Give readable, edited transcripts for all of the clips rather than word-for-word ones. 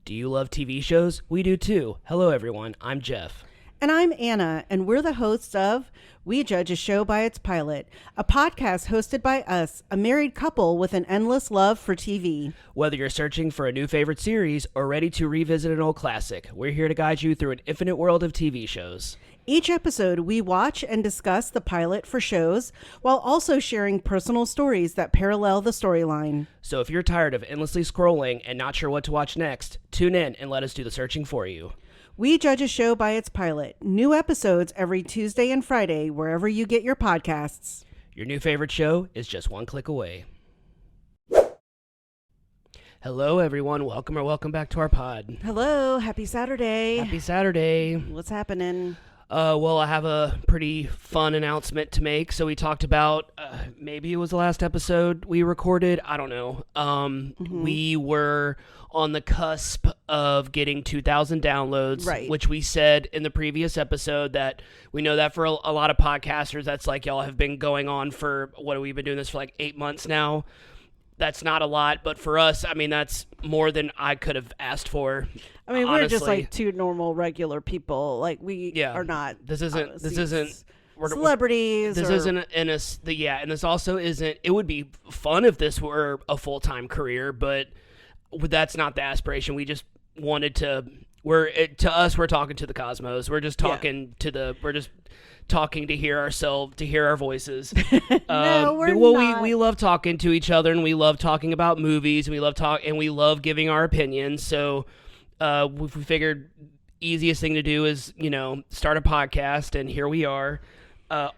Do you love TV shows? We do too. Hello everyone, I'm Jeff. And I'm Anna, and we're the hosts of We Judge a Show by Its Pilot, a podcast hosted by us, a married couple with an endless love for TV. Whether you're searching for a new favorite series or ready to revisit an old classic, we're here to guide you through an infinite world of TV shows. Each episode, we watch and discuss the pilot for shows while also sharing personal stories that parallel the storyline. So if you're tired of endlessly scrolling and not sure what to watch next, tune in and let us do the searching for you. We Judge a Show by Its Pilot. New episodes every Tuesday and Friday, wherever you get your podcasts. Your new favorite show is just one click away. Hello, everyone. Welcome back to our pod. Hello. Happy Saturday. Happy Saturday. What's happening? Well, I have a pretty fun announcement to make. So we talked about, maybe it was the last episode we recorded. I don't know. We were on the cusp of getting 2,000 downloads, right, which we said in the previous episode that we know that for a lot of podcasters, that's like y'all have been going on for, what have we been doing this for like 8 months now? That's not a lot, but for us, I mean, that's more than I could have asked for. I mean, honestly. We're just like two normal, regular people. Like we are not. This isn't celebrities. This isn't in us. And this also isn't. It would be fun if this were a full-time career, but that's not the aspiration. We just wanted to. To us, we're talking to the cosmos. We're just talking We're just talking to hear ourselves, to hear our voices. No, we're not. We love talking to each other, and we love talking about movies, and we love giving our opinions. So we figured easiest thing to do is, start a podcast, and here we are. We're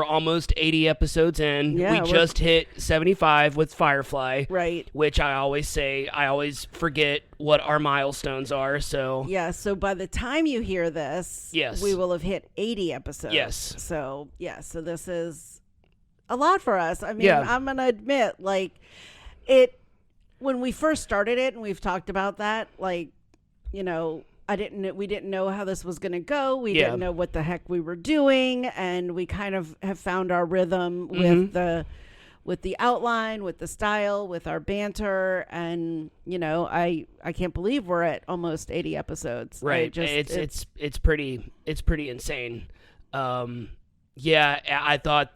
almost 80 episodes in. Yeah, we just hit 75 with Firefly. Right. Which I always forget what our milestones are. So yeah, so by the time you hear this, yes, we will have hit 80 episodes. Yes. So this is a lot for us. I mean, I'm going to admit, when we first started it, and we've talked about that, we didn't know how this was going to go. We didn't know what the heck we were doing. And we kind of have found our rhythm with the outline, with the style, with our banter. And, I can't believe we're at almost 80 episodes. Right. It's pretty insane. I thought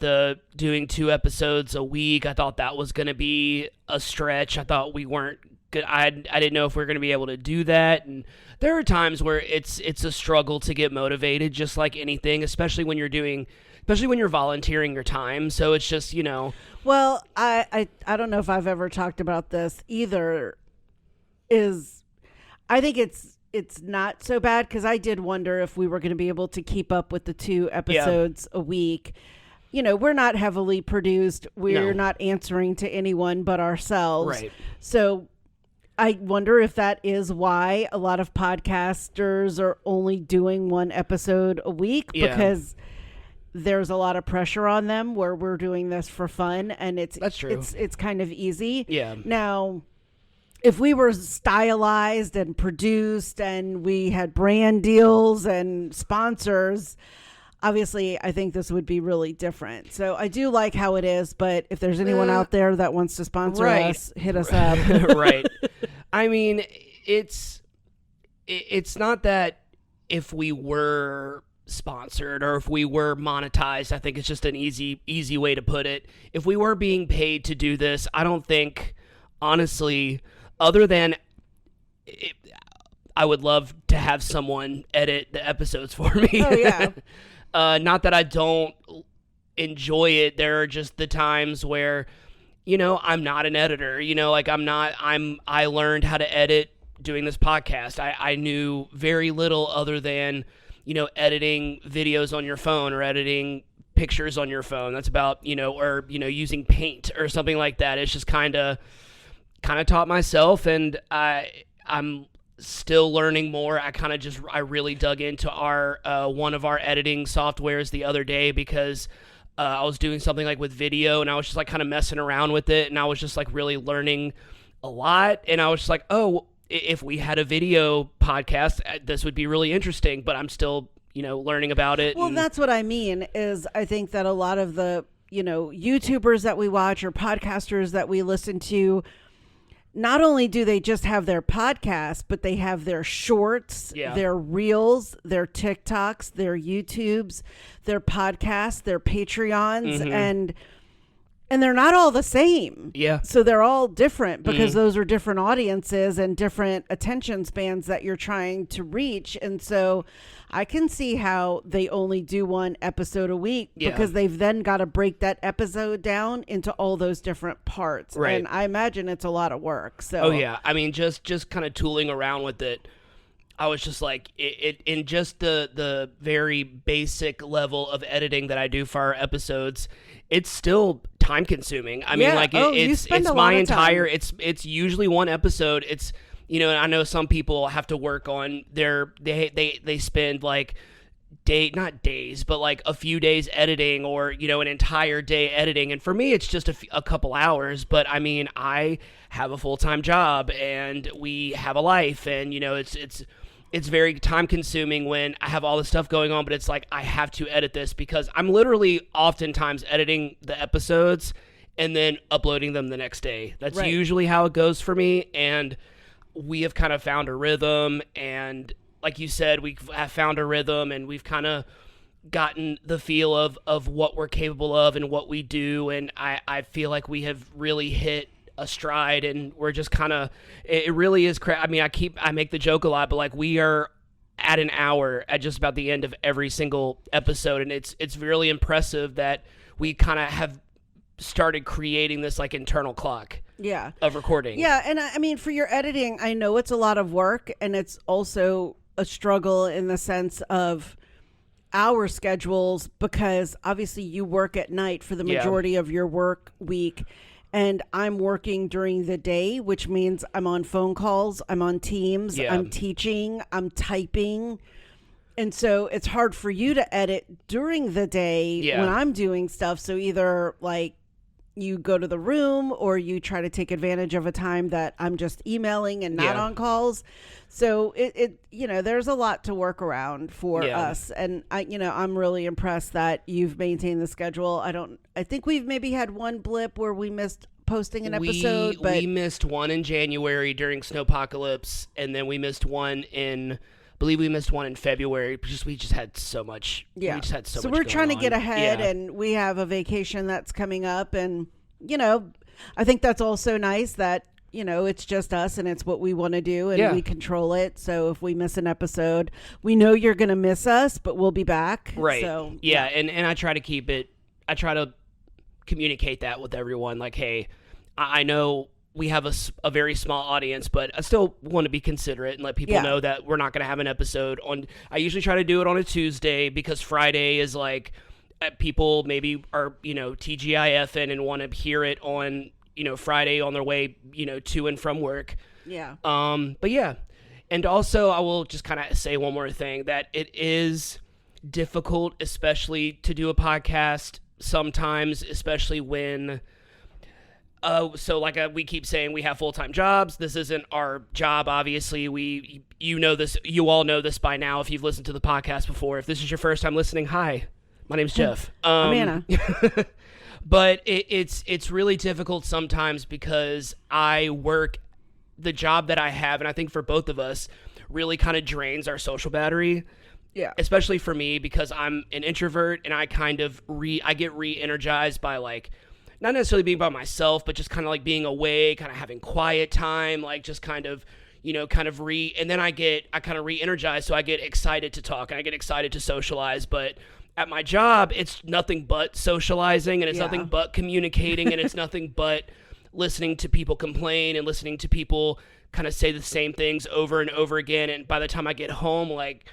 doing 2 episodes a week, I thought that was going to be a stretch. I thought we weren't good. I didn't know if we were going to be able to do that. And there are times where it's a struggle to get motivated, just like anything, especially when you're volunteering your time. So it's just, Well, I don't know if I've ever talked about this either. I think it's not so bad, because I did wonder if we were going to be able to keep up with the 2 episodes a week. We're not heavily produced. We're not answering to anyone but ourselves. Right. So I wonder if that is why a lot of podcasters are only doing 1 episode a week, because there's a lot of pressure on them, where we're doing this for fun, and that's true. It's kind of easy. Yeah. Now, if we were stylized and produced and we had brand deals and sponsors, obviously I think this would be really different. So I do like how it is, but if there's anyone out there that wants to sponsor us, hit us up. Right. I mean, it's not that if we were sponsored or if we were monetized. I think it's just an easy way to put it. If we were being paid to do this, I don't think, honestly, other than I would love to have someone edit the episodes for me. Oh, yeah. Not that I don't enjoy it. There are just the times where, I'm not an editor. I learned how to edit doing this podcast. I knew very little other than, editing videos on your phone or editing pictures on your phone. That's about, or, using Paint or something like that. It's just kind of taught myself, and I'm still learning more. I really dug into one of our editing softwares the other day, because I was doing something like with video, and I was just like kind of messing around with it, and I was just like really learning a lot. And I was just like, oh, if we had a video podcast, this would be really interesting, but I'm still, learning about it. Well, that's what I mean, is I think that a lot of the, YouTubers that we watch or podcasters that we listen to, not only do they just have their podcast, but they have their shorts, their reels, their TikToks, their YouTubes, their podcasts, their Patreons, and they're not all the same. Yeah. So they're all different because those are different audiences and different attention spans that you're trying to reach. And so I can see how they only do one episode a week because they've then got to break that episode down into all those different parts. Right. And I imagine it's a lot of work. So Oh yeah. I mean, just kind of tooling around with it. I was just like, it in just the very basic level of editing that I do for our episodes, it's still time consuming. I mean, like it's my entire, it's usually one episode. It's, you know, and I know some people have to work on they spend like not days, but like a few days editing, or, you know, an entire day editing. And for me, it's just a couple hours. But I mean, I have a full-time job and we have a life, and, you know, it's very time consuming when I have all this stuff going on, but it's like, I have to edit this because I'm literally oftentimes editing the episodes and then uploading them the next day. That's usually how it goes for me. And we have kind of found a rhythm, and like you said, we have found a rhythm, and we've kind of gotten the feel of what we're capable of and what we do. And I feel like we have really hit a stride, and we're just kind of, it really is I mean, I make the joke a lot, but like, we are at an hour at just about the end of every single episode, and it's really impressive that we kind of have started creating this like internal clock of recording. And I mean, for your editing, I know it's a lot of work, and it's also a struggle in the sense of our schedules, because obviously you work at night for the majority of your work week. And I'm working during the day, which means I'm on phone calls, I'm on Teams, I'm teaching, I'm typing. And so it's hard for you to edit during the day when I'm doing stuff. So either like you go to the room, or you try to take advantage of a time that I'm just emailing and not on calls. So it you know, there's a lot to work around for us. And I'm really impressed that you've maintained the schedule. I think we've maybe had one blip where we missed posting an episode, but we missed one in January during Snowpocalypse, and then we missed one in February because we just had so much. We just had so much. So we're trying to get on. ahead, and we have a vacation that's coming up, and you know, I think that's also nice that, you know, it's just us and it's what we want to do, and we control it. So if we miss an episode, we know you're going to miss us, but we'll be back. Right. So and I try to keep it. I try to communicate that with everyone. Like, hey, I know we have a very small audience, but I still want to be considerate and let people know that we're not going to have an episode on. I usually try to do it on a Tuesday because Friday is like, people maybe are, you know, TGIFing and want to hear it on, you know, Friday on their way, you know, to and from work. But yeah. And also I will just kind of say one more thing, that it is difficult, especially to do a podcast sometimes, especially when, so like we keep saying we have full-time jobs. This isn't our job, obviously. You know this, you all know this by now if you've listened to the podcast before. If this is your first time listening, hi, my name's Jeff. I'm Anna. But it's really difficult sometimes because I work the job that I have, and I think for both of us, really kind of drains our social battery. Yeah. Especially for me, because I'm an introvert, and I kind of I get re-energized by, like, not necessarily being by myself, but just kind of like being away, kind of having quiet time, like just kind of, you know, and then I kind of re-energized, so I get excited to talk and I get excited to socialize. But at my job, it's nothing but socializing, and it's nothing but communicating, and it's nothing but listening to people complain and listening to people kind of say the same things over and over again. And by the time I get home, like,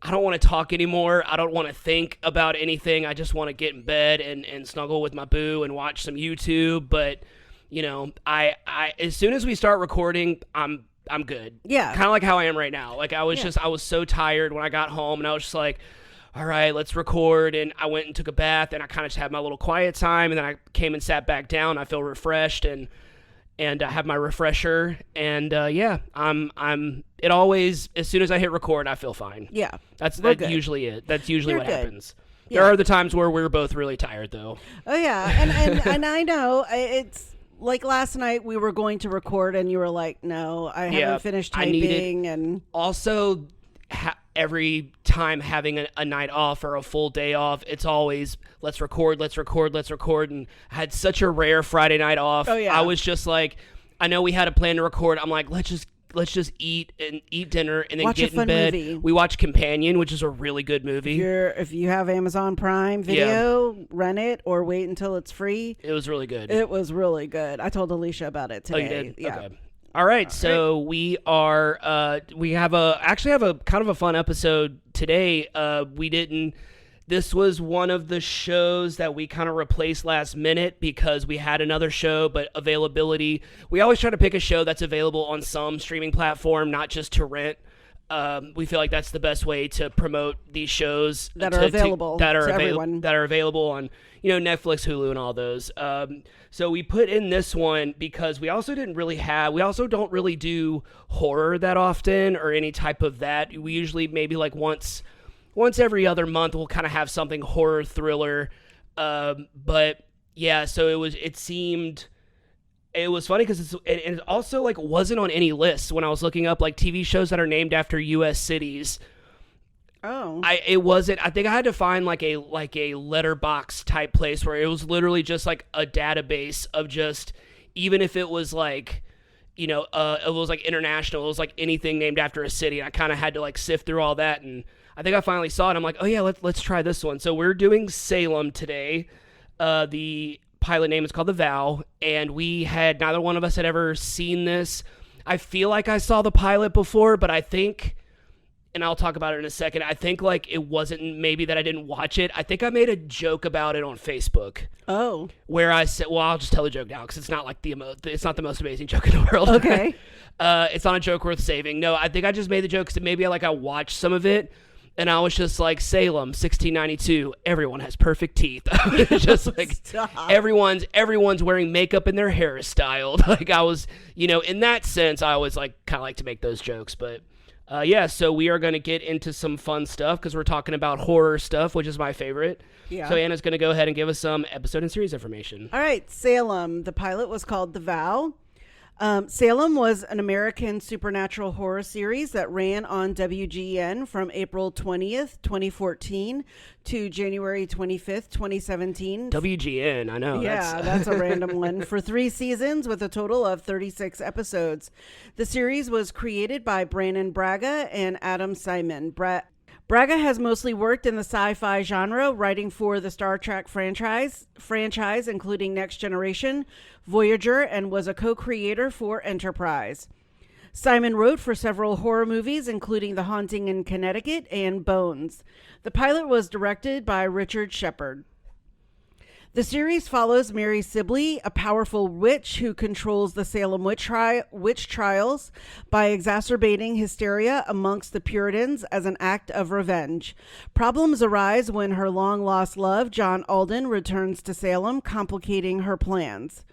I don't want to talk anymore. I don't want to think about anything. I just want to get in bed and snuggle with my boo and watch some YouTube. But, you know, I as soon as we start recording, I'm good. Yeah. Kind of like how I am right now. Like, I was so tired when I got home, and I was just like, all right, let's record. And I went and took a bath, and I kind of just had my little quiet time, and then I came and sat back down. I feel refreshed, and I have my refresher, and it always, as soon as I hit record, I feel fine. Yeah. That's usually it. That's usually what happens. Yeah. There are the times where we're both really tired, though. Oh yeah. And I know it's like last night we were going to record and you were like, no, I haven't finished typing. And also every time having a night off or a full day off, it's always let's record. And I had such a rare Friday night off. Oh, yeah. I was just like, I know we had a plan to record. I'm like, let's just eat dinner and then watch get a fun in bed. movie. We watched Companion, which is a really good movie. If you have Amazon Prime Video, rent it or wait until it's free. It was really good. It was really good. I told Alicia about it today. Oh, you did? Yeah. Okay. All right, so we are we have a kind of a fun episode today. This was one of the shows that we kind of replaced last minute because we had another show, but availability. We always try to pick a show that's available on some streaming platform, not just to rent. We feel like that's the best way to promote these shows that are available that are everyone. That are available on Netflix, Hulu, and all those. So we put in this one because we also don't really do horror that often or any type of that. We usually maybe like once every other month we'll kind of have something horror thriller. But yeah, so it was funny because it also like wasn't on any lists when I was looking up like TV shows that are named after U.S. cities. Oh, it wasn't. I think I had to find like a letterbox type place where it was literally just like a database of just, even if it was like, it was like international, it was like anything named after a city. And I kind of had to like sift through all that, and I think I finally saw it. I'm like, oh yeah, let's try this one. So we're doing Salem today. The pilot name is called The Vow, and neither one of us had ever seen this. I feel like I saw the pilot before, but I think, and I'll talk about it in a second, I think like it wasn't maybe that I didn't watch it. I think I made a joke about it on Facebook. Oh. Where I said, well, I'll just tell the joke now because it's not like it's not the most amazing joke in the world. Okay. It's not a joke worth saving. No, I think I just made the joke because maybe I watched some of it. And I was just like, Salem, 1692, everyone has perfect teeth. It's just like, everyone's wearing makeup and their hair is styled. Like I was, in that sense, I always like kind of like to make those jokes. But so we are going to get into some fun stuff because we're talking about horror stuff, which is my favorite. Yeah. So Anna's going to go ahead and give us some episode and series information. All right, Salem. The pilot was called The Vow. Salem was an American supernatural horror series that ran on WGN from April 20th, 2014 to January 25th, 2017. WGN, I know. Yeah, that's a random one. For 3 seasons with a total of 36 episodes. The series was created by Brannon Braga and Adam Simon. Braga has mostly worked in the sci-fi genre, writing for the Star Trek franchise, including Next Generation, Voyager, and was a co-creator for Enterprise. Simon wrote for several horror movies, including The Haunting in Connecticut and Bones. The pilot was directed by Richard Shepard. The series follows Mary Sibley, a powerful witch who controls the Salem witch trials by exacerbating hysteria amongst the Puritans as an act of revenge. Problems arise when her long-lost love, John Alden, returns to Salem, complicating her plans.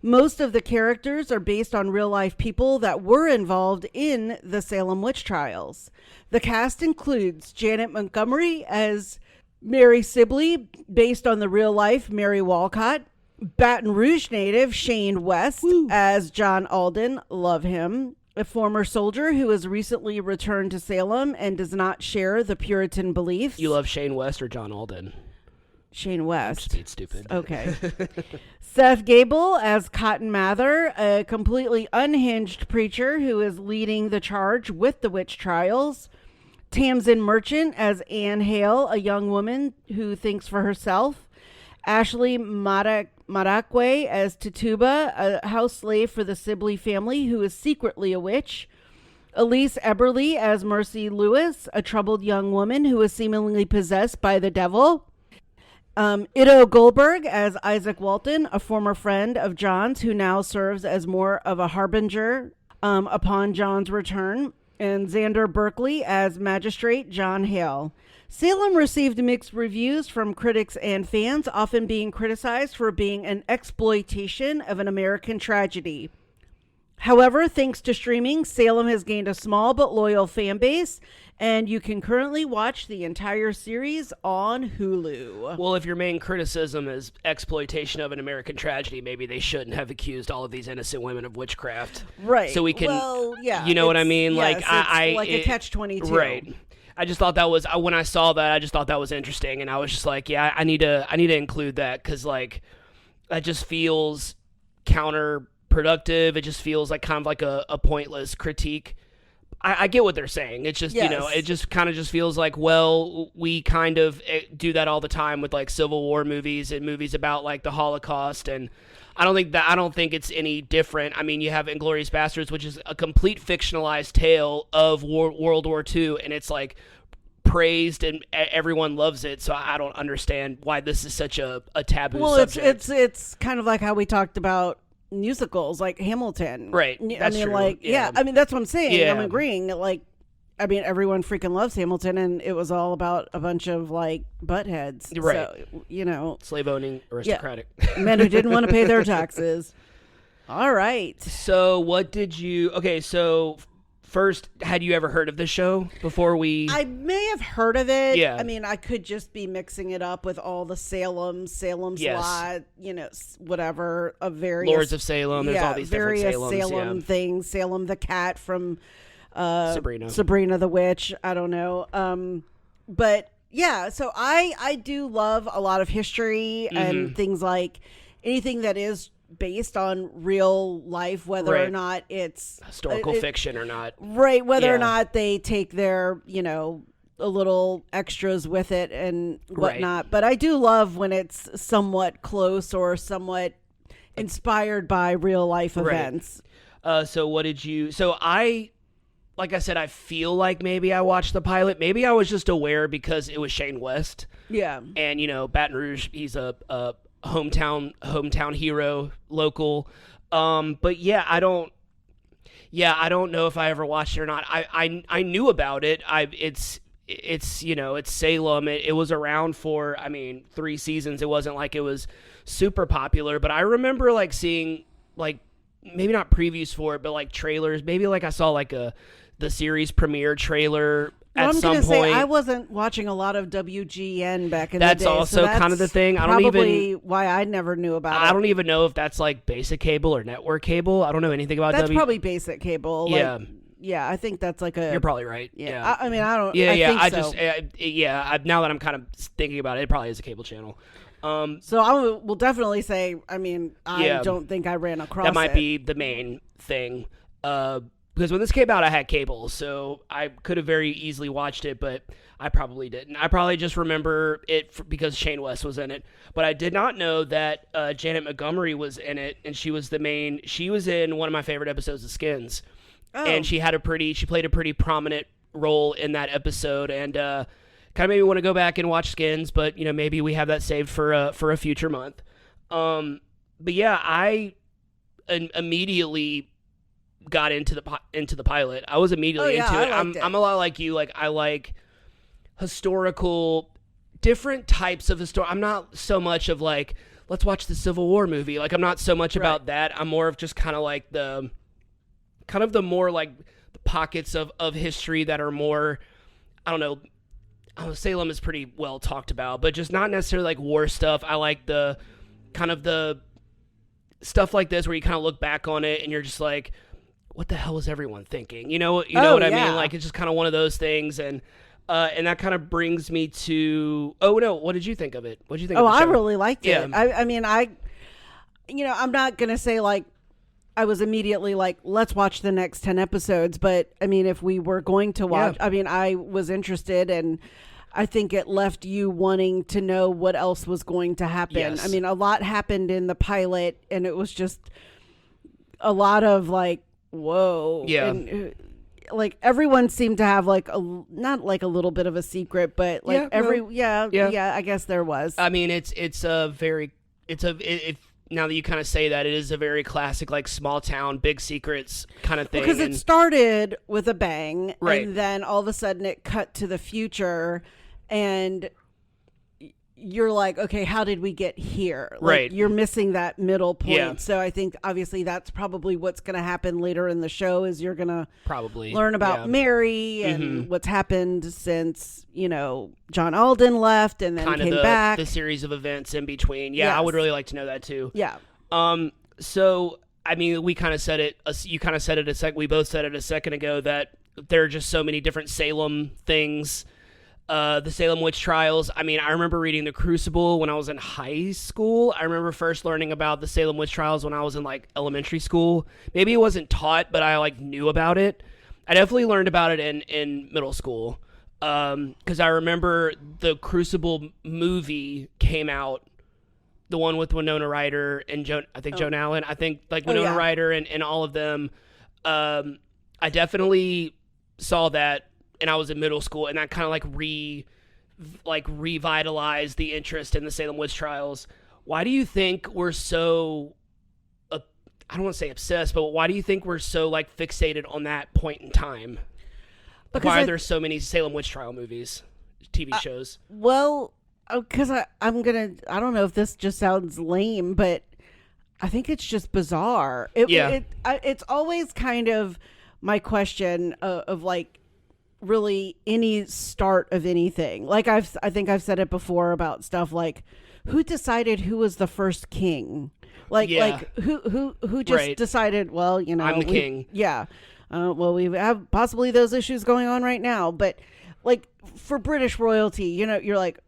Most of the characters are based on real-life people that were involved in the Salem witch trials. The cast includes Janet Montgomery as Mary Sibley, based on the real-life Mary Walcott. Baton Rouge native Shane West as John Alden, love him. A former soldier who has recently returned to Salem and does not share the Puritan beliefs. You love Shane West or John Alden? Shane West. I'm just being stupid. Okay. Seth Gable as Cotton Mather, a completely unhinged preacher who is leading the charge with the witch trials. Tamsin Merchant as Anne Hale, a young woman who thinks for herself. Ashley Marakwe as Tituba, a house slave for the Sibley family who is secretly a witch. Elise Eberly as Mercy Lewis, a troubled young woman who is seemingly possessed by the devil. Ido Goldberg as Isaac Walton, a former friend of John's who now serves as more of a harbinger upon John's return. And Xander Berkeley as Magistrate John Hale. Salem received mixed reviews from critics and fans, often being criticized for being an exploitation of an American tragedy. However, thanks to streaming, Salem has gained a small but loyal fan base, and you can currently watch the entire series on Hulu. Well, if your main criticism is exploitation of an American tragedy, maybe they shouldn't have accused all of these innocent women of witchcraft. Right. So we can, well, yeah, you know what I mean? Yes, Like, I like a catch-22. Right. I just thought that was, when I saw that, I just thought that was interesting, and I was just like, yeah, I need to include that, because like that just feels counterproductive. It just feels like kind of like a pointless critique. I get what they're saying. It's just, yes. It just kind of just feels like, well, we kind of do that all the time with like Civil War movies and movies about like the Holocaust, and I don't think it's any different. I mean, you have Inglourious Basterds, which is a complete fictionalized tale of World War II, and it's like praised and everyone loves it. So I don't understand why this is such a taboo subject. It's kind of like how we talked about musicals, like Hamilton. Right. That's true. Like, yeah. I mean, that's what I'm saying. Yeah. I'm agreeing. Like, I mean, everyone freaking loves Hamilton, and it was all about a bunch of like buttheads. Right. So, slave owning aristocratic. Yeah. Men who didn't want to pay their taxes. All right. So what did you? Okay, so first, had you ever heard of this show before we? I may have heard of it. Yeah. I mean, I could just be mixing it up with all the Salem's Yes. Lot, whatever, of various Lords of Salem. There's all these different various Salems. Salem yeah. things. Salem the cat from Sabrina. Sabrina the Witch. I don't know. But yeah, so I do love a lot of history and things like anything that is based on real life, whether or Right. not it's Historical fiction or not. right, whether Yeah. or not they take their, a little extras with it and whatnot. But I do love when it's somewhat close or somewhat inspired by real life Right. events. So what did you? So like I said, I feel like maybe I watched the pilot. Maybe I was just aware because it was Shane West, Yeah. and Baton Rouge. He's a hometown hero, local. But yeah, I don't know if I ever watched it or not. I knew about it. It's Salem. It was around for 3 seasons. It wasn't like it was super popular, but I remember like seeing like maybe not previews for it, but like trailers. Maybe like I saw like the series premiere trailer Well, at I'm some gonna point. say I wasn't watching a lot of WGN back in That's the day. also so kind of the thing. I don't probably even- why I never knew about it. I don't even know if that's like basic cable or network cable. I don't know anything about That's probably basic cable. Yeah. Like, yeah, I think that's like a. You're probably right. Yeah. I mean, I don't. Yeah, I think I so. just now that I'm kind of thinking about it, it probably is a cable channel. So I will definitely say. I mean, I Yeah. don't think I ran across That might it. be the main thing. Because when this came out, I had cable, so I could have very easily watched it, but I probably didn't. I probably just remember it because Shane West was in it. But I did not know that Janet Montgomery was in it, and she was the main. She was in one of my favorite episodes of Skins, and she played a pretty prominent role in that episode, and kind of made me want to go back and watch Skins, but maybe we have that saved for a future month. But yeah, I immediately got into the pilot. I was immediately into it. I'm a lot like you. Like I like historical, different types of historical. I'm not so much of like let's watch the Civil War movie. Like I'm not so much about that. I'm more of just kind of like the more like the pockets of history that are more. I don't know. Salem is pretty well talked about, but just not necessarily like war stuff. I like the kind of the stuff like this where you kind of look back on it and you're just like, what the hell was everyone thinking? You know what I mean? Like it's just kind of one of those things, and that kind of brings me to. Oh no, what did you think of it? What did you think? Oh, of the show? I really liked Yeah. it. I mean, I'm not gonna say like I was immediately like, let's watch the next 10 episodes. But I mean, if we were going to watch, I mean, I was interested, and I think it left you wanting to know what else was going to happen. Yes. I mean, a lot happened in the pilot, and it was just a lot of like, whoa. Yeah. And, like everyone seemed to have like not like a little bit of a secret, but like I guess there was. I mean, now that you kind of say that, it is a very classic like small town big secrets kind of thing. Because it started with a bang, Right. and then all of a sudden it cut to the future, and you're like, okay, how did we get here? Like, Right. you're missing that middle point. Yeah. So I think obviously that's probably what's going to happen later in the show is you're going to Probably learn about yeah. Mary and what's happened since, John Alden left and then kind of came back. the series of events in between. Yeah, I would Yes. really like to know that too. Yeah. So I mean, we kind of said it. You kind of said it a sec. We both said it a second ago that there are just so many different Salem things. The Salem witch trials. I mean, I remember reading The Crucible when I was in high school. I remember first learning about the Salem witch trials when I was in like elementary school. Maybe it wasn't taught, but I like knew about it. I definitely learned about it in middle school. Because I remember the Crucible movie came out, the one with Winona Ryder and Joan Allen. I think like Winona Ryder and all of them. I definitely saw that, and I was in middle school, and that kind of like revitalized the interest in the Salem witch trials. Why do you think we're so? I don't want to say obsessed, but why do you think we're so like fixated on that point in time? Because why are there so many Salem witch trial movies, TV shows? Well, because I don't know if this just sounds lame, but I think it's just bizarre. It's always kind of my question of like really any start of anything. Like I think I've said it before about stuff like who decided who was the first king? Like who just decided, well, I'm the king. Yeah. Well, we have possibly those issues going on right now, but like for British royalty, you're like,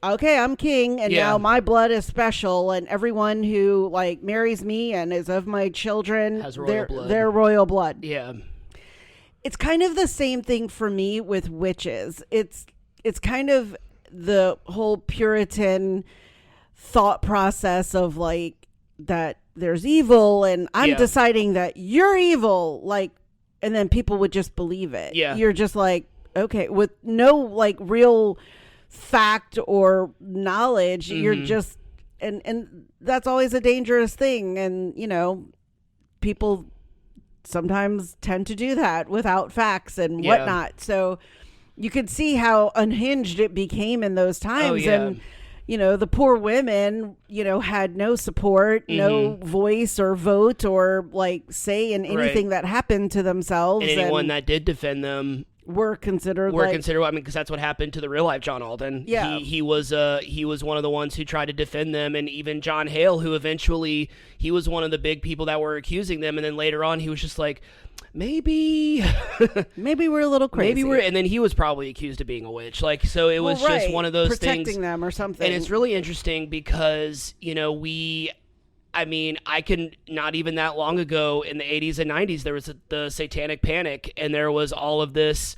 okay, I'm king, and now my blood is special, and everyone who like marries me and is of my children has royal blood. They're royal blood. Yeah. It's kind of the same thing for me with witches. It's kind of the whole Puritan thought process of like that there's evil and I'm deciding that you're evil, like, and then people would just believe it. Yeah. You're just like, okay, with no like real fact or knowledge, you're just and that's always a dangerous thing, and people sometimes tend to do that without facts and whatnot. So you could see how unhinged it became in those times. And the poor women had no support, no voice or vote or like say in anything that happened to themselves, and anyone that did defend them were considered. I mean, because that's what happened to the real life John Alden. Yeah, he was one of the ones who tried to defend them, and even John Hale, who eventually he was one of the big people that were accusing them, and then later on he was just like, maybe we're a little crazy. And then he was probably accused of being a witch. Like, so it was just one of those protecting things, them or something. And it's really interesting because I can not even that long ago in the 80s and 90s, there was the Satanic Panic, and there was all of this,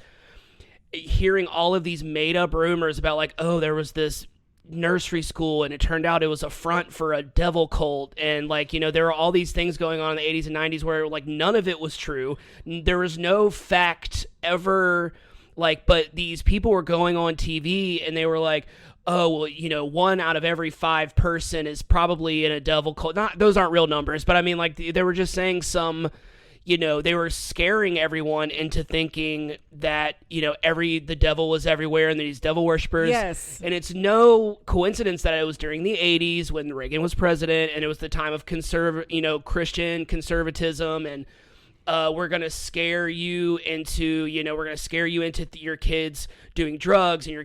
hearing all of these made up rumors about like, oh, there was this nursery school and it turned out it was a front for a devil cult, and like, there were all these things going on in the 80s and 90s where like none of it was true. There was no fact ever, like, but these people were going on TV and they were like, oh, well, 1 out of every 5 person is probably in a devil cult. Not, those aren't real numbers, but I mean, like, they were just saying some, they were scaring everyone into thinking that, the devil was everywhere and these devil worshippers. Yes. And it's no coincidence that it was during the 80s when Reagan was president, and it was the time of Christian conservatism, and we're going to scare you into, your kids doing drugs, and your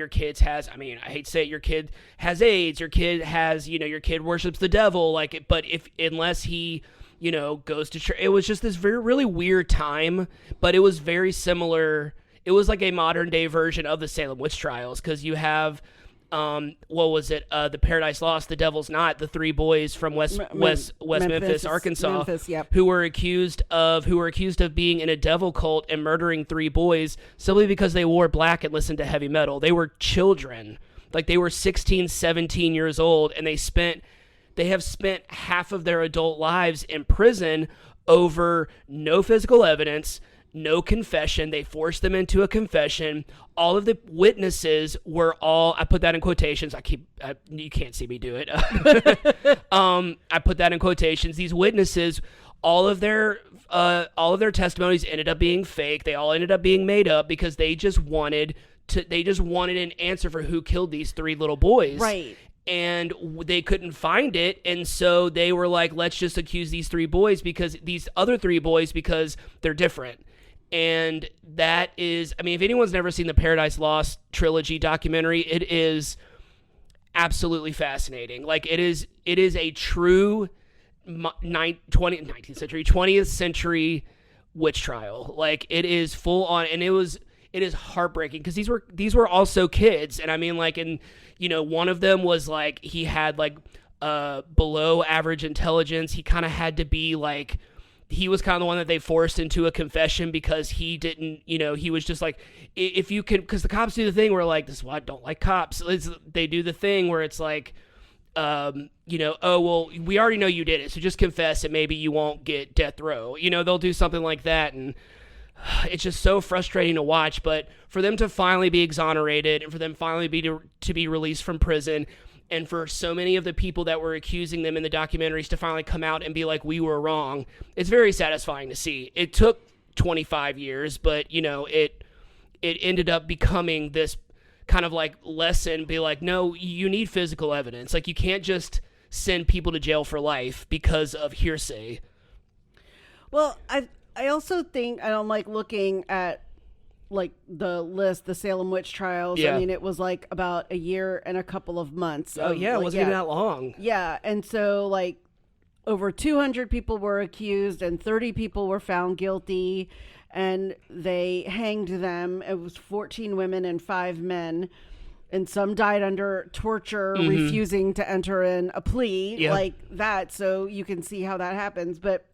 kids has, I hate to say it, your kid has AIDS, your kid has, your kid worships the devil, like, but unless he, goes to church. It was just this really weird time, but it was very similar. It was like a modern day version of the Salem witch trials, because you have, what was it? The Paradise Lost, The Devil's Knot, the 3 boys from West Memphis, Arkansas, who were accused of being in a devil cult and murdering 3 boys simply because they wore black and listened to heavy metal. They were children. Like, they were 16, 17 years old, and they have spent half of their adult lives in prison over no physical evidence, no confession. They forced them into a confession. All of the witnesses were I put that in quotations. You can't see me do it. I put that in quotations. These witnesses, all of their testimonies ended up being fake. They all ended up being made up because they just wanted they just wanted an answer for who killed these 3 little boys. Right. And they couldn't find it, and so they were like, let's just accuse these 3 boys because these other 3 boys because they're different. And that is, I mean, if anyone's never seen the Paradise Lost trilogy documentary, it is absolutely fascinating. Like, it is a true 20th century witch trial. Like, it is full on, and it is heartbreaking because these were also kids. And I mean, like, and one of them was like, he had like below average intelligence. He kind of had to be like, he was kind of the one that they forced into a confession because he didn't, he was just like, if you can, because the cops do the thing where like, this is why I don't like cops. They do the thing where it's like, oh, well, we already know you did it, so just confess and maybe you won't get death row. They'll do something like that, and it's just so frustrating to watch. But for them to finally be exonerated and for them finally to be released from prison, and for so many of the people that were accusing them in the documentaries to finally come out and be like, we were wrong, it's very satisfying to see. It took 25 years, but, it ended up becoming this kind of like lesson, be like, no, you need physical evidence. Like, you can't just send people to jail for life because of hearsay. Well, I also think, I don't like looking at like the list, the Salem witch trials. Yeah. I mean, it was like about a year and a couple of months. Oh, yeah, it wasn't even that long. Yeah, and so like over 200 people were accused and 30 people were found guilty, and they hanged them. It was 14 women and 5 men, and some died under torture, refusing to enter in a plea like that. So you can see how that happens. But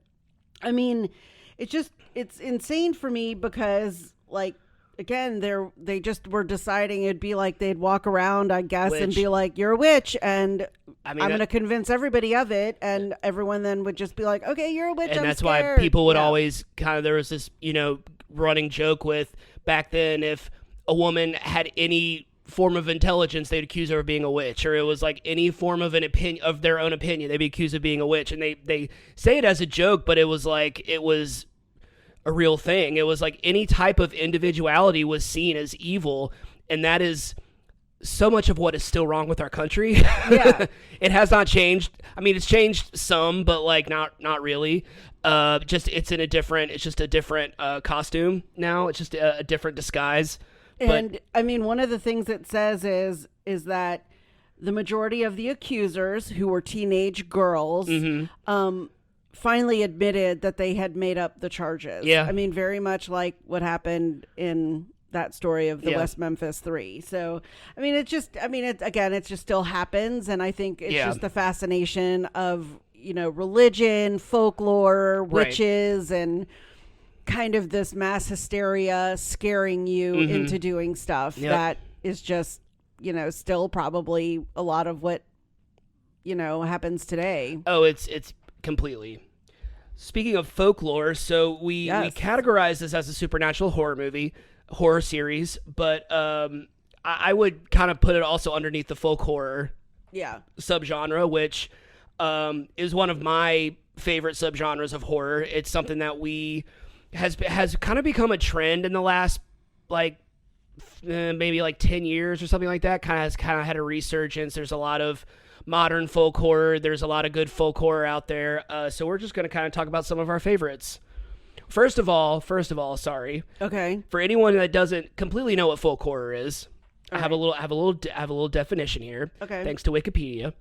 I mean, it's insane for me because, like, again, they just were deciding it'd be like they'd walk around, I guess, and be like, you're a witch, and I'm going to convince everybody of it, and everyone then would just be like, okay, you're a witch, and I'm that's scared. why people would always kind of, there was this, running joke with back then, if a woman had any form of intelligence, they'd accuse her of being a witch, or it was like any form of an opinion of their own opinion, they'd be accused of being a witch. And they say it as a joke, but it was a real thing. It was like any type of individuality was seen as evil, and that is so much of what is still wrong with our country. Yeah. It has not changed. I mean, it's changed some, but like not really. It's just a different costume now. It's just a different disguise. And I mean, one of the things it says is that the majority of the accusers, who were teenage girls, finally admitted that they had made up the charges. Yeah. I mean, very much like what happened in that story of the West Memphis 3. So, I mean, it just still happens. And I think it's just the fascination of, religion, folklore, witches, and kind of this mass hysteria scaring you into doing stuff that is just, still probably a lot of what, happens today. Oh, it's completely. Speaking of folklore, so we categorize this as a supernatural horror series, but I would kind of put it also underneath the folk horror subgenre, which is one of my favorite subgenres of horror. It's something that has kind of become a trend in the last maybe 10 years or something like that. Kind of had a resurgence. There's a lot of modern folk horror. There's a lot of good folk horror out there. So we're just going to kind of talk about some of our favorites. First of all, sorry. Okay. For anyone that doesn't completely know what folk horror is, I have a little definition here. Okay. Thanks to Wikipedia.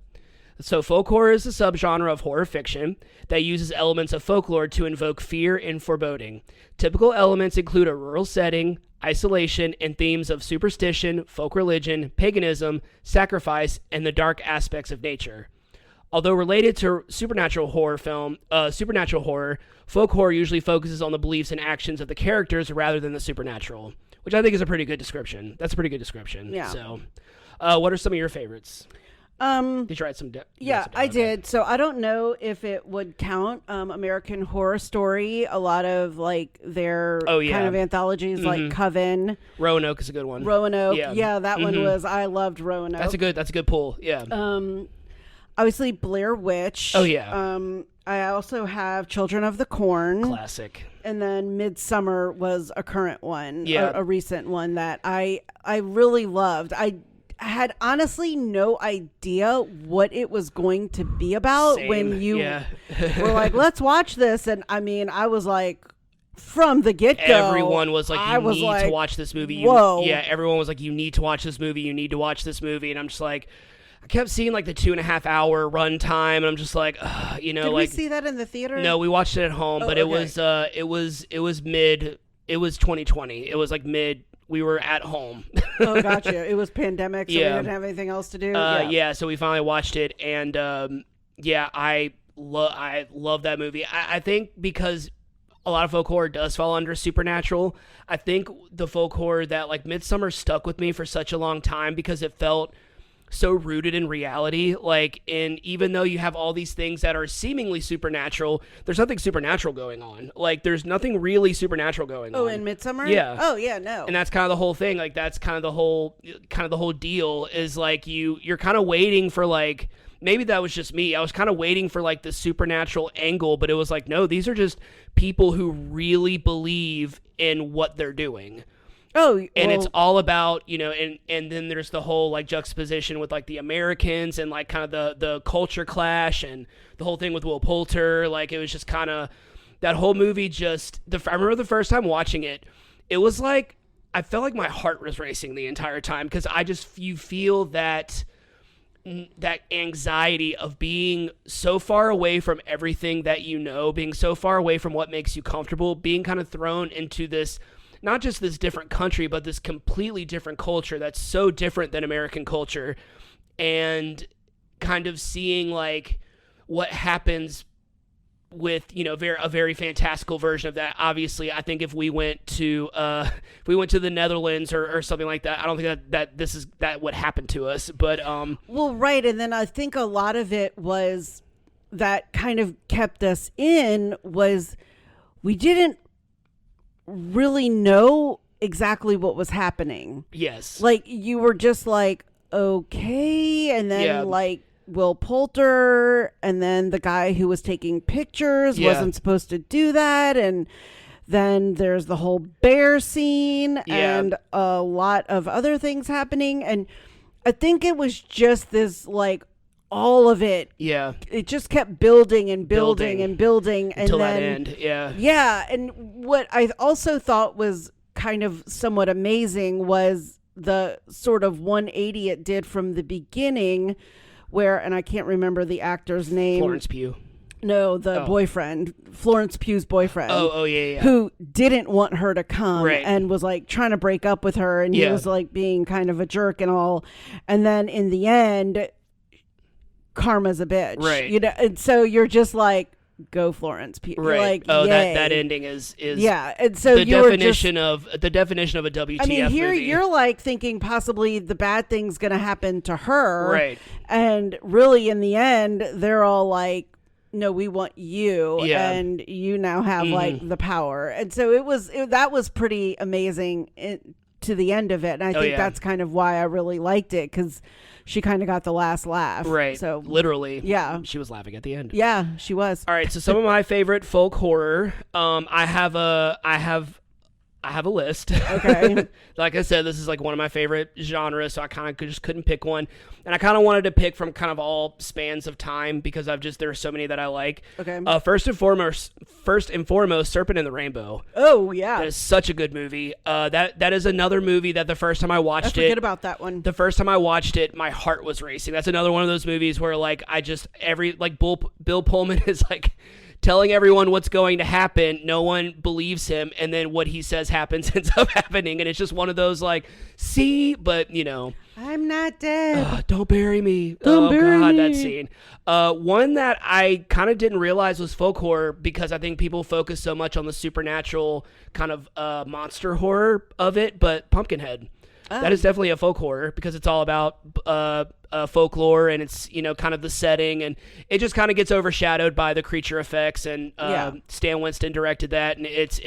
So folk horror is a subgenre of horror fiction that uses elements of folklore to invoke fear and foreboding. Typical elements include a rural setting, isolation, and themes of superstition, folk religion, paganism, sacrifice, and the dark aspects of nature. Although related to supernatural horror, folk horror usually focuses on the beliefs and actions of the characters rather than the supernatural, which I think is a pretty good description. That's a pretty good description. Yeah. So, what are some of your favorites? Did you write some? I did. So I don't know if it would count. American Horror Story, a lot of their kind of anthologies, like Coven. Roanoke is a good one. Roanoke, that one was. I loved Roanoke. That's a good pull. Yeah. obviously Blair Witch. Oh, yeah. I also have Children of the Corn. Classic. And then Midsummer was a current one, Yeah. a recent one that I really loved. I had honestly no idea what it was going to be about Same. when you Yeah. were like, let's watch this. And I mean, I was like, from the get-go, Everyone was like, you need to watch this movie. Whoa. Yeah, everyone was like, you need to watch this movie. You need to watch this movie. And I'm just like, I kept seeing like the 2.5 hour run time, and I'm just like, you know, Did like, we see that in the theater? no, we watched it at home, but it was 2020. It was like mid. We were at home. Oh, gotcha. It was pandemic, so we didn't have anything else to do. Yeah. So we finally watched it, and I love that movie. I think because a lot of folk horror does fall under supernatural. I think the folk horror that like Midsummer stuck with me for such a long time because it felt so rooted in reality. Like, and even though you have all these things that are seemingly supernatural, there's nothing supernatural going on. Like, there's nothing really supernatural going on. Oh, in Midsummer? Yeah. Oh, yeah, no. And that's kind of the whole thing. Like, that's kind of the whole deal is like you're kind of waiting for like, maybe that was just me. I was kind of waiting for like the supernatural angle, but it was like, no, these are just people who really believe in what they're doing. Oh, and it's all about, you know, and then there's the whole like juxtaposition with like the Americans and like kind of the culture clash and the whole thing with Will Poulter. Like, it was just kind of that whole movie. I remember the first time watching it, it was like I felt like my heart was racing the entire time because you feel that anxiety of being so far away from everything that you know, being so far away from what makes you comfortable, being kind of thrown into this, not just this different country, but this completely different culture that's so different than American culture, and kind of seeing like what happens with, you know, a very fantastical version of that. Obviously, I think if we went to the Netherlands or something like that, I don't think that would happen to us. But well, right, and then I think a lot of it was that kind of kept us in was we didn't really know exactly what was happening. Yes, like you were just like, okay, and then like Will Poulter, and then the guy who was taking pictures wasn't supposed to do that, and then there's the whole bear scene and a lot of other things happening, and I think it was just this like all of it. Yeah, it just kept building and building and building until and then that end. Yeah, and what I also thought was kind of somewhat amazing was the sort of 180 it did from the beginning, where, and I can't remember the actor's name. Florence Pugh. No, the boyfriend, Florence Pugh's boyfriend. Yeah. Who didn't want her to come right. and was like trying to break up with her, and he was like being kind of a jerk and all. And then in the end, karma's a bitch. Right. You know, and so you're just like, go Florence Pugh. Right. Like, that ending is and so the definition of a WTF I mean, here movie. you're like thinking possibly the bad thing's going to happen to her. Right. And really in the end, they're all like, no, we want you. Yeah. And you now have like the power. And so that was pretty amazing to the end of it. And I think that's kind of why I really liked it, because she kind of got the last laugh. Right. So literally. Yeah. She was laughing at the end. Yeah, she was. All right. So some of my favorite folk horror. I have a list. Okay. Like I said, this is like one of my favorite genres, so I kind of just couldn't pick one. And I kind of wanted to pick from kind of all spans of time because there are so many that I like. Okay. First and foremost, Serpent in the Rainbow. Oh, yeah. That is such a good movie. That is another movie that the first time I watched I forget about that one. The first time I watched it, my heart was racing. That's another one of those movies where like Bill Pullman is like telling everyone what's going to happen. No one believes him, and then what he says ends up happening, and it's just one of those like, see, but you know, I'm not dead. Don't bury me. Don't bury me. That scene. One that I kind of didn't realize was folk horror because I think people focus so much on the supernatural kind of monster horror of it, but Pumpkinhead. That is definitely a folk horror because it's all about folklore, and it's, you know, kind of the setting, and it just kind of gets overshadowed by the creature effects, and Stan Winston directed that, and it's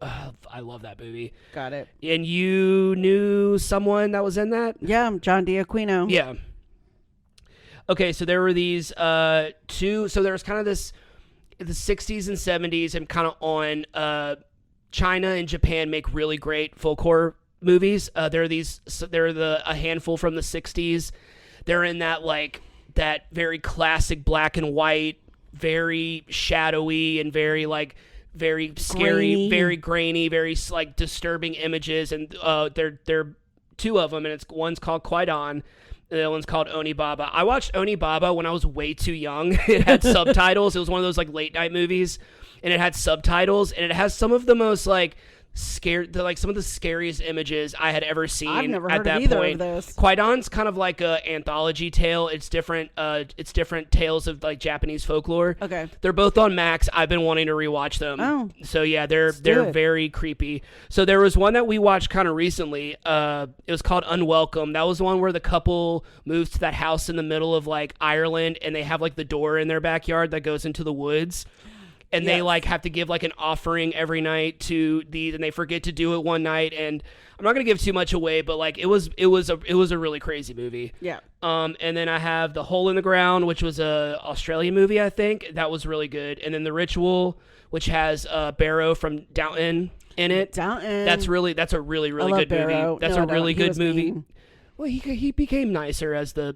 I love that movie. Got it. And you knew someone that was in that? Yeah, John D'Aquino. Yeah. Okay, so there were these two. So there was kind of this the 60s and 70s and kind of on China and Japan make really great folk horror movies. There are these. So there are a handful from the 60s. They're in that very classic black and white, very shadowy and very scary, very grainy, very like disturbing images. And they're two of them, and one's called Kwaidan. The other one's called Onibaba. I watched Onibaba when I was way too young. It had subtitles. It was one of those like late night movies, and it had subtitles, and it has some of the most like some of the scariest images I had ever seen. I've never at heard that of either point. of those. Kwaidan's kind of like a anthology tale. It's different. It's different tales of like Japanese folklore. Okay. They're both on Max. I've been wanting to rewatch them. Oh. So yeah, they're very creepy. So there was one that we watched kind of recently. It was called Unwelcome. That was the one where the couple moves to that house in the middle of like Ireland, and they have like the door in their backyard that goes into the woods. And they like have to give like an offering every night to these, and they forget to do it one night. And I'm not gonna give too much away, but like it was a really crazy movie. Yeah. And then I have The Hole in the Ground, which was a Australian movie, I think. That was really good. And then The Ritual, which has Barrow from Downton in it. Downton. That's a really good Barrow. movie. That's No, a really good movie. Mean. Well, he became nicer as the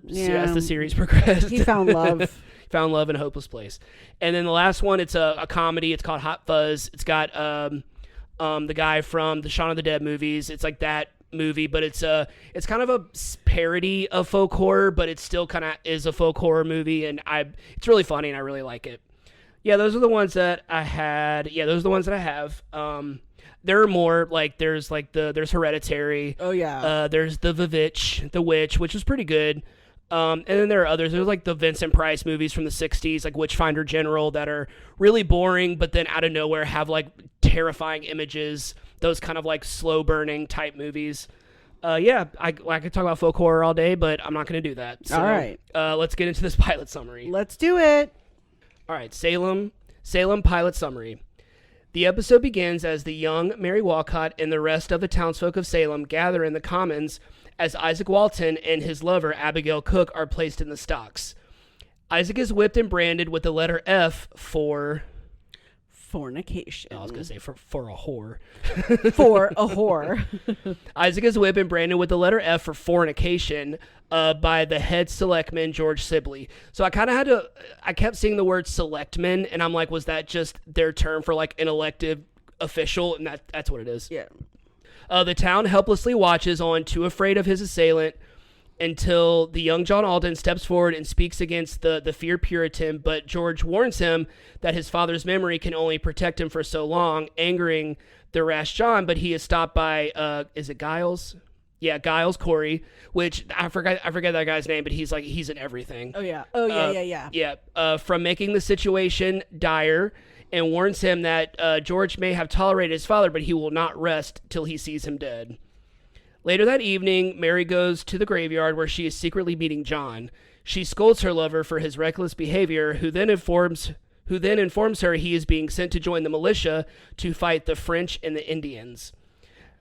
series progressed. He found love. Found love in a hopeless place. And then the last one, it's a comedy. It's called Hot Fuzz. It's got the guy from the Shaun of the Dead movies. It's like that movie, but it's kind of a parody of folk horror, but it still kind of is a folk horror movie, and it's really funny, and I really like it. Yeah, those are the ones that I had. Yeah, those are the ones that I have. There are more. Like there's there's Hereditary. Oh yeah. There's The Witch, which was pretty good. And then there are others. There's like the Vincent Price movies from the 60s, like Witchfinder General, that are really boring, but then out of nowhere have like terrifying images. Those kind of like slow burning type movies. I could talk about folk horror all day, but I'm not going to do that. So, all right. Let's get into this pilot summary. Let's do it. All right. Salem pilot summary. The episode begins as the young Mary Walcott and the rest of the townsfolk of Salem gather in the Commons as Isaac Walton and his lover, Abigail Cook, are placed in the stocks. Isaac is whipped and branded with the letter F for... fornication. I was going to say for a whore. For a whore. Isaac is whipped and branded with the letter F for fornication by the head selectman, George Sibley. So I kind of I kept seeing the word selectman, and I'm like, was that just their term for like an elected official? And that's what it is. Yeah. The town helplessly watches on, too afraid of his assailant, until the young John Alden steps forward and speaks against the feared Puritan, but George warns him that his father's memory can only protect him for so long, angering the rash John, but he is stopped by, is it Giles? Yeah, Giles Corey, which I forget that guy's name, but he's in everything. Oh, yeah. Oh, yeah. Yeah, from making the situation dire, and warns him that George may have tolerated his father, but he will not rest till he sees him dead. Later that evening, Mary goes to the graveyard where she is secretly meeting John. She scolds her lover for his reckless behavior, who then informs her he is being sent to join the militia to fight the French and the Indians.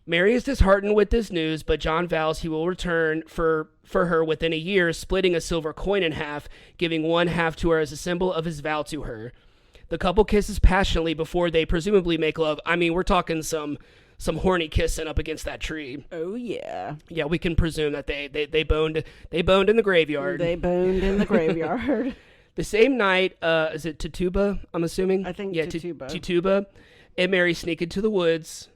Mary is disheartened with this news, but John vows he will return for her within a year, splitting a silver coin in half, giving one half to her as a symbol of his vow to her. The couple kisses passionately before they presumably make love. I mean, we're talking some horny kissing up against that tree. Oh yeah. Yeah, we can presume that they boned in the graveyard. They boned in the graveyard. The same night, is it Tituba, I'm assuming? I think Tituba. Tituba and Mary sneak into the woods.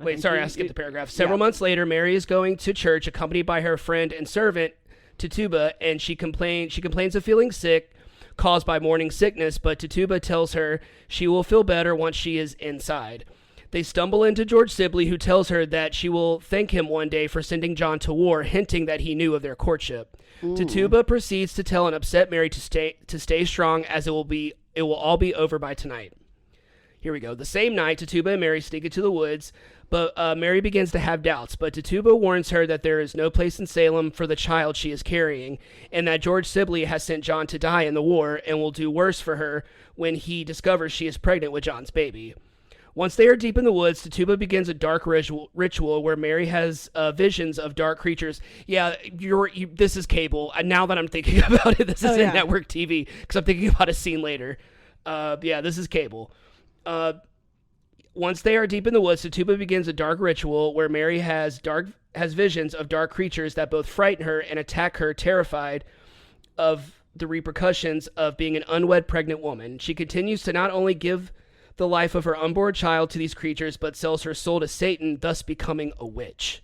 I skipped the paragraph. Several months later, Mary is going to church accompanied by her friend and servant, Tituba, and she complains of feeling sick, caused by morning sickness, but Tituba tells her she will feel better once she is inside. They stumble into George Sibley, who tells her that she will thank him one day for sending John to war, hinting that he knew of their courtship. Tituba proceeds to tell an upset Mary to stay strong, as it will all be over by tonight. Here we go. The same night, Tituba and Mary sneak into the woods, but Mary begins to have doubts. But Tituba warns her that there is no place in Salem for the child she is carrying, and that George Sibley has sent John to die in the war and will do worse for her when he discovers she is pregnant with John's baby. Once they are deep in the woods, Tituba begins a dark ritual where Mary has visions of dark creatures. Yeah, this is cable. Now that I'm thinking about it, this is in network TV because I'm thinking about a scene later. Yeah, this is cable. Once they are deep in the woods, Tituba begins a dark ritual where Mary has visions of dark creatures that both frighten her and attack her, terrified of the repercussions of being an unwed pregnant woman. She continues to not only give the life of her unborn child to these creatures, but sells her soul to Satan, thus becoming a witch.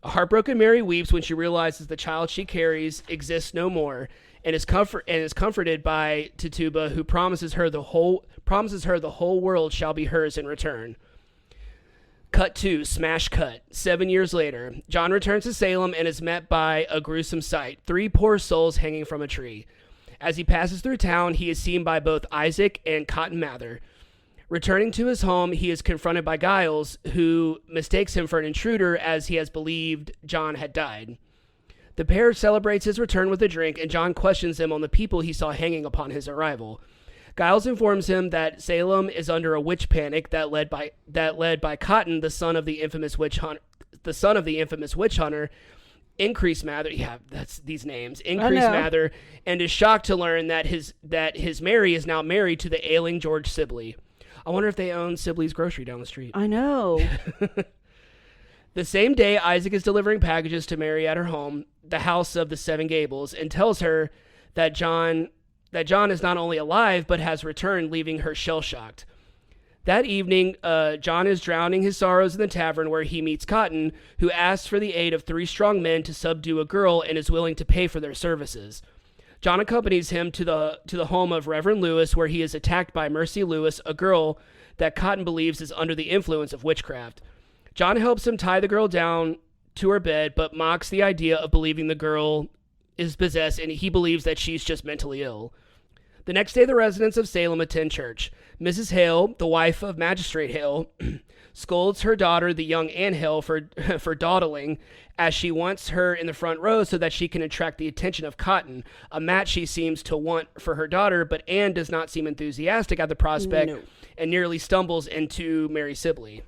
A heartbroken Mary weeps when she realizes the child she carries exists no more, and is comforted by Tituba, who promises her the whole world shall be hers in return. Cut 2, smash cut. 7 years later, John returns to Salem and is met by a gruesome sight: 3 poor souls hanging from a tree. As he passes through town, he is seen by both Isaac and Cotton Mather. Returning to his home, he is confronted by Giles, who mistakes him for an intruder as he has believed John had died. The pair celebrates his return with a drink, and John questions him on the people he saw hanging upon his arrival. Giles informs him that Salem is under a witch panic that led by Cotton, the son of the infamous witch hunter, Increase Mather. Yeah, that's these names. Increase Mather, and is shocked to learn that his Mary is now married to the ailing George Sibley. I wonder if they own Sibley's grocery down the street. I know. The same day, Isaac is delivering packages to Mary at her home, the House of the Seven Gables, and tells her that John is not only alive, but has returned, leaving her shell-shocked. That evening, John is drowning his sorrows in the tavern where he meets Cotton, who asks for the aid of 3 strong men to subdue a girl and is willing to pay for their services. John accompanies him to the home of Reverend Lewis, where he is attacked by Mercy Lewis, a girl that Cotton believes is under the influence of witchcraft. John helps him tie the girl down to her bed, but mocks the idea of believing the girl is possessed, and he believes that she's just mentally ill. The next day, the residents of Salem attend church. Mrs. Hale, the wife of Magistrate Hale, scolds her daughter, the young Anne Hale, for dawdling, as she wants her in the front row so that she can attract the attention of Cotton, a match she seems to want for her daughter, but Anne does not seem enthusiastic at the prospect and nearly stumbles into Mary Sibley.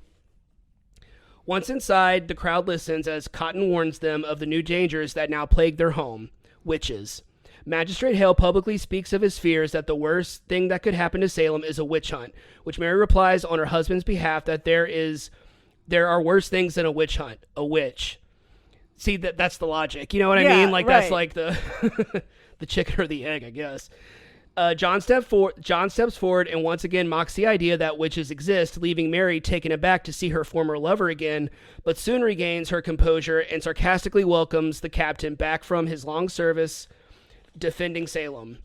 Once inside, the crowd listens as Cotton warns them of the new dangers that now plague their home: witches. Magistrate Hale publicly speaks of his fears that the worst thing that could happen to Salem is a witch hunt, which Mary replies on her husband's behalf that there are worse things than a witch hunt: a witch. See, that's the logic. You know what I mean? Like, right. That's like the the chicken or the egg, I guess. John steps forward and once again mocks the idea that witches exist, leaving Mary taken aback to see her former lover again, but soon regains her composure and sarcastically welcomes the captain back from his long service defending Salem.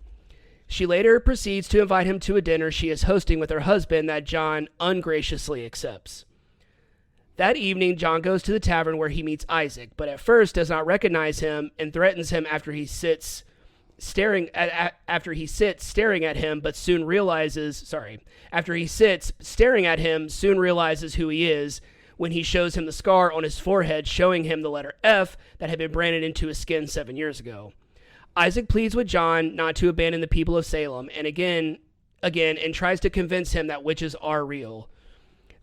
She later proceeds to invite him to a dinner she is hosting with her husband that John ungraciously accepts. That evening, John goes to the tavern where he meets Isaac, but at first does not recognize him and threatens him after he sits staring at him, but soon realizes who he is when he shows him the scar on his forehead, showing him the letter F that had been branded into his skin 7 years ago. Isaac pleads with John not to abandon the people of Salem, and again, and tries to convince him that witches are real.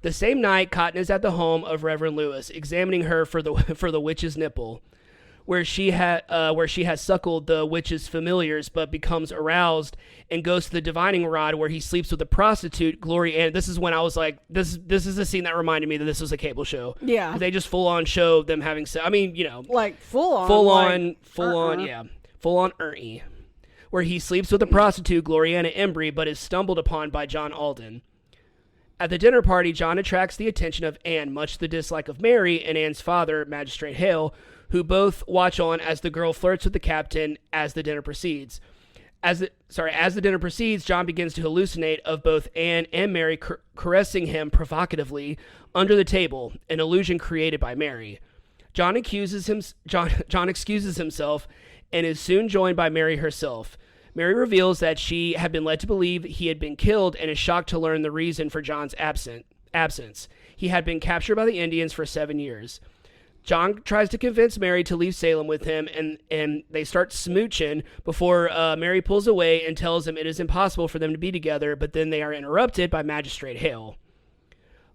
The same night, Cotton is at the home of Reverend Lewis, examining her for the witch's nipple, where she has suckled the witch's familiars, but becomes aroused and goes to the divining rod, where he sleeps with a prostitute, Glory Ann. This is when I was like, this is a scene that reminded me that this was a cable show. Yeah, they just full on show them having sex. I mean, like full on, yeah, full on Ernie, where he sleeps with a prostitute, Gloriana Embry, but is stumbled upon by John Alden. At the dinner party, John attracts the attention of Anne, much to the dislike of Mary and Anne's father, Magistrate Hale, who both watch on as the girl flirts with the captain as the dinner proceeds. As the dinner proceeds, John begins to hallucinate of both Anne and Mary caressing him provocatively under the table, an illusion created by Mary. John excuses himself and is soon joined by Mary herself. Mary reveals that she had been led to believe he had been killed and is shocked to learn the reason for John's absence. He had been captured by the Indians for 7 years. John tries to convince Mary to leave Salem with him, and they start smooching before Mary pulls away and tells him it is impossible for them to be together, but then they are interrupted by Magistrate Hale.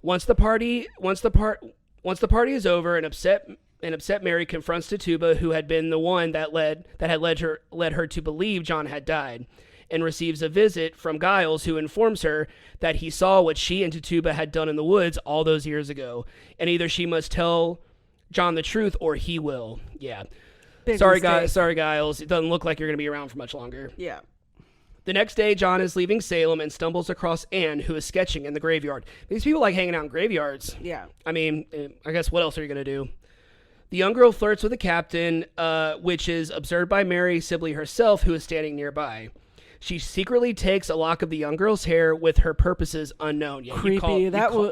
Once the party is over, an upset Mary confronts Tituba, who had been the one that had led her to believe John had died, and receives a visit from Giles, who informs her that he saw what she and Tituba had done in the woods all those years ago, and either she must tell John the truth or he will. Yeah. Sorry, Giles. It doesn't look like you're going to be around for much longer. Yeah. The next day, John is leaving Salem and stumbles across Anne, who is sketching in the graveyard. These people like hanging out in graveyards. Yeah. I mean, I guess what else are you going to do? The young girl flirts with the captain, which is observed by Mary Sibley herself, who is standing nearby. She secretly takes a lock of the young girl's hair with her purposes unknown. Yeah, creepy. You called that one.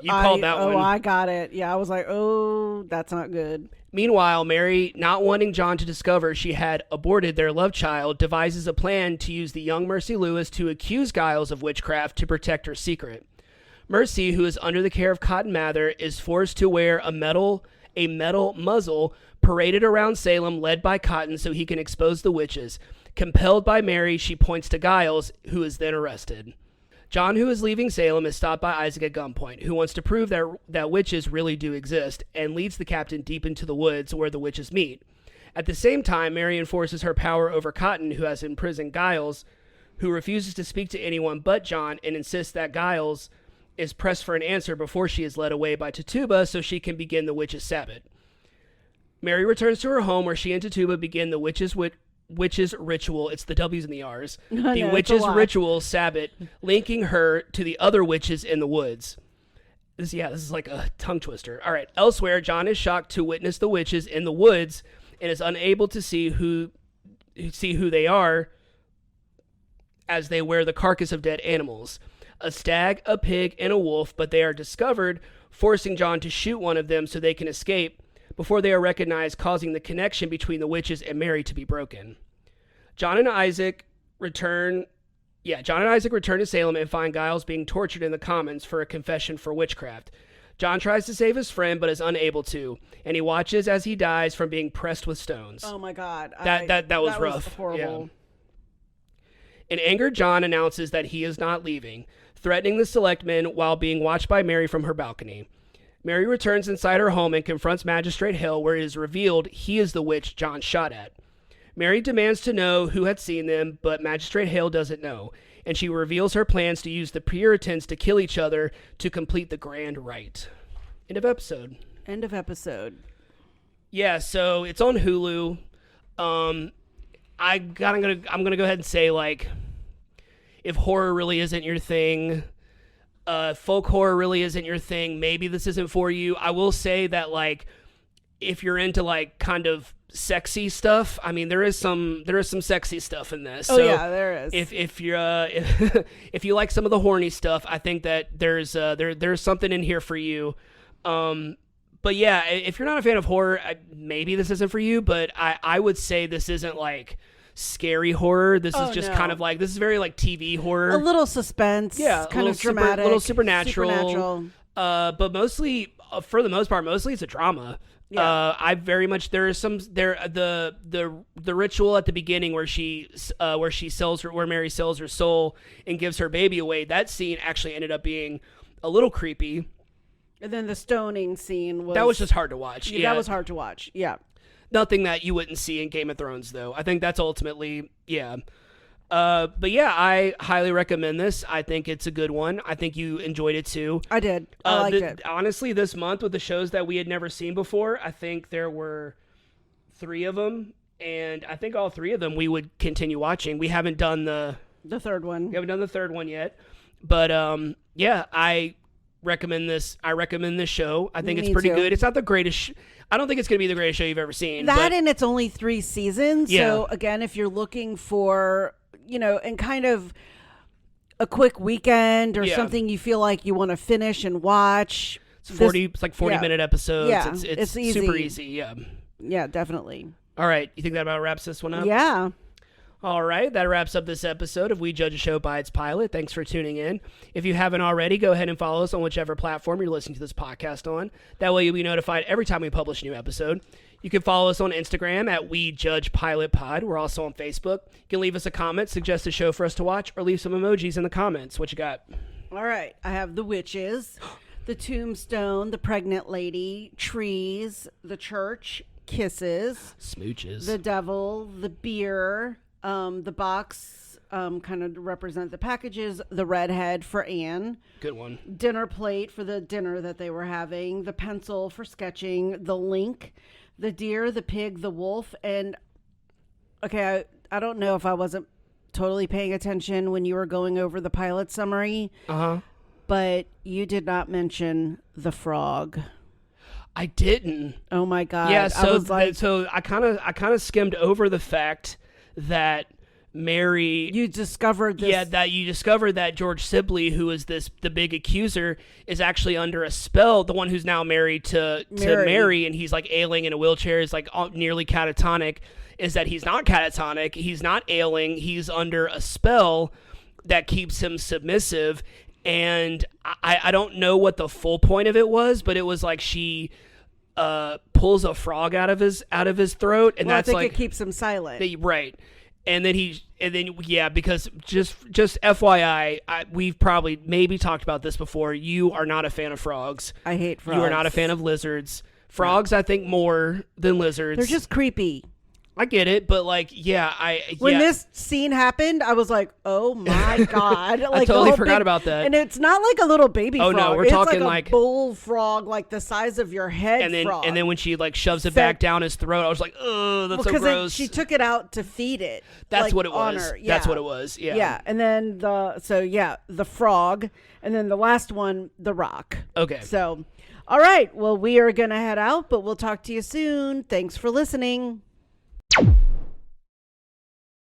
Oh, I got it. Yeah, I was like, oh, that's not good. Meanwhile, Mary, not wanting John to discover she had aborted their love child, devises a plan to use the young Mercy Lewis to accuse Giles of witchcraft to protect her secret. Mercy, who is under the care of Cotton Mather, is forced to wear a metal muzzle paraded around Salem, led by Cotton, so he can expose the witches. Compelled by Mary, she points to Giles, who is then arrested. John, who is leaving Salem, is stopped by Isaac at gunpoint, who wants to prove that witches really do exist, and leads the captain deep into the woods where the witches meet. At the same time, Mary enforces her power over Cotton, who has imprisoned Giles, who refuses to speak to anyone but John, and insists that Giles is pressed for an answer before she is led away by Tituba so she can begin the witches' Sabbath. Mary returns to her home, where she and Tituba begin the witches' ritual. It's the W's and the R's. The witches' ritual Sabbath, linking her to the other witches in the woods. This is like a tongue twister. All right. Elsewhere, John is shocked to witness the witches in the woods and is unable to see who they are, as they wear the carcass of dead animals. A stag, a pig, and a wolf, but they are discovered, forcing John to shoot one of them so they can escape before they are recognized, causing the connection between the witches and Mary to be broken. John and Isaac return to Salem and find Giles being tortured in the commons for a confession for witchcraft. John tries to save his friend, but is unable to, and he watches as he dies from being pressed with stones. Oh my God. That was rough. Was horrible. Yeah. In anger, John announces that he is not leaving, threatening the selectmen while being watched by Mary from her balcony. Mary returns inside her home and confronts Magistrate Hill, where it is revealed he is the witch John shot at. Mary demands to know who had seen them, but Magistrate Hill doesn't know, and she reveals her plans to use the Puritans to kill each other to complete the grand rite. End of episode. Yeah, so it's on Hulu. I'm gonna go ahead and say, like, if horror really isn't your thing, folk horror really isn't your thing, maybe this isn't for you. I will say that, like, if you're into, like, kind of sexy stuff, I mean, there is some sexy stuff in this. Oh, so yeah, there is. If you're if you like some of the horny stuff, I think that there's something in here for you. But yeah, if you're not a fan of horror, maybe this isn't for you. But I would say this isn't like scary horror. This is just kind of like, this is very like TV horror. A little suspense. Yeah. Kind of dramatic. A little supernatural. But mostly, for the most part, mostly it's a drama. Yeah. The ritual at the beginning where where Mary sells her soul and gives her baby away, that scene actually ended up being a little creepy. And then the stoning scene that was just hard to watch. Yeah, that was hard to watch. Yeah. Nothing that you wouldn't see in Game of Thrones, though. I think that's ultimately, yeah. But yeah, I highly recommend this. I think it's a good one. I think you enjoyed it too. I did. I liked it. Honestly, this month with the shows that we had never seen before, I think there were 3 of them, and I think all 3 of them we would continue watching. We haven't done the third one. We haven't done the third one yet, but yeah, I recommend this. I recommend this show. I think it's pretty good. It's not the greatest. I don't think it's going to be the greatest show you've ever seen. And it's only 3 seasons. Yeah. So again, if you're looking for, and kind of a quick weekend or something you feel like you want to finish and watch. It's 40-minute episodes. Yeah, it's easy. Super easy. Yeah. Yeah, definitely. All right. You think that about wraps this one up? Yeah. All right, that wraps up this episode of We Judge a Show by its pilot. Thanks for tuning in. If you haven't already, go ahead and follow us on whichever platform you're listening to this podcast on. That way you'll be notified every time we publish a new episode. You can follow us on Instagram at We Judge Pilot Pod. We're also on Facebook. You can leave us a comment, suggest a show for us to watch, or leave some emojis in the comments. What you got? All right, I have the witches. the tombstone, the pregnant lady, trees, the church, kisses, Smooches. the devil, the beer, the box, kind of represent the packages, the redhead for Anne. Good one. Dinner plate for the dinner that they were having, the pencil for sketching, the link, the deer, the pig, the wolf. And okay, I don't know if I wasn't totally paying attention when you were going over the pilot summary, but you did not mention the frog. I didn't. Oh my God. Yeah, so I kind of skimmed over the fact that Mary, you discovered this. Yeah, that you discovered that George Sibley, who is the big accuser, is actually under a spell. The one who's now married to Mary, and he's like ailing in a wheelchair, is like nearly catatonic. Is that he's not catatonic? He's not ailing. He's under a spell that keeps him submissive. And I don't know what the full point of it was, but it was like she pulls a frog out of his throat, and that's I think like it keeps him silent. Right. And then because just FYI, we've probably maybe talked about this before. You are not a fan of frogs. I hate frogs. You are not a fan of lizards. Frogs, I think, more than lizards. They're just creepy. I get it, but like, when this scene happened, I was like, "Oh my God!" Like, I totally forgot about that. And it's not like a little baby frog. No, we're talking like a bullfrog, like the size of your head. And then when she like shoves it back down his throat, I was like, "Oh, that's so gross." She took it out to feed it. That's like, what it was. Yeah. That's what it was. Yeah. Yeah, and then the frog, and then the last one, the rock. Okay. So, all right. Well, we are gonna head out, but we'll talk to you soon. Thanks for listening.